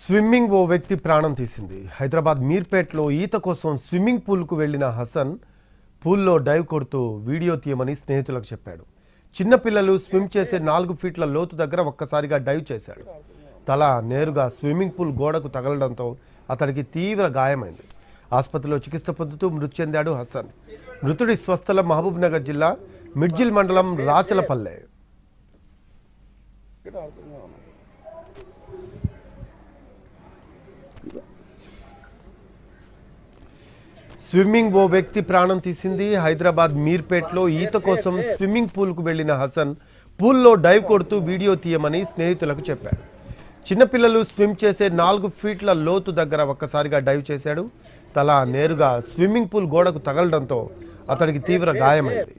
Swimming ఓ వ్యక్తి ప్రాణం తీసింది. హైదరాబాద్ మీర్పేట్లో ఈత కోసం స్విమ్మింగ్ పూల్కు వెళ్లిన హసన్ పూల్లో డైవ్ కొడుతూ వీడియో తీయమని స్నేహితులకు చెప్పాడు. చిన్నపిల్లలు స్విమ్ చేసే 4 ఫీట్ల లోతు దగ్గర ఒక్కసారిగా డైవ్ చేశాడు. తల నేరుగా స్విమ్మింగ్ పూల్ గోడకు తగలడంతో అతడికి తీవ్ర గాయమైంది. ఆసుపత్రిలో చికిత్స పొందుతూ మృతి చెందాడు హసన్. మృతుడి స్వస్థలం మహబూబ్ నగర్ జిల్లా మిడ్జిల్ మండలం రాచలపల్లె. స్విమ్మింగ్ ఓ వ్యక్తి ప్రాణం తీసింది. హైదరాబాద్ మీర్పేట్లో ఈత కోసం స్విమ్మింగ్ పూల్కు వెళ్లిన హసన్ పూల్లో డైవ్ కొడుతూ వీడియో తీయమని స్నేహితులకు చెప్పాడు. చిన్నపిల్లలు స్విమ్ చేసే 4 ఫీట్ల లోతు దగ్గర ఒక్కసారిగా డైవ్ చేశాడు. తల నేరుగా స్విమ్మింగ్ పూల్ గోడకు తగలడంతో అతడికి తీవ్ర గాయమైంది.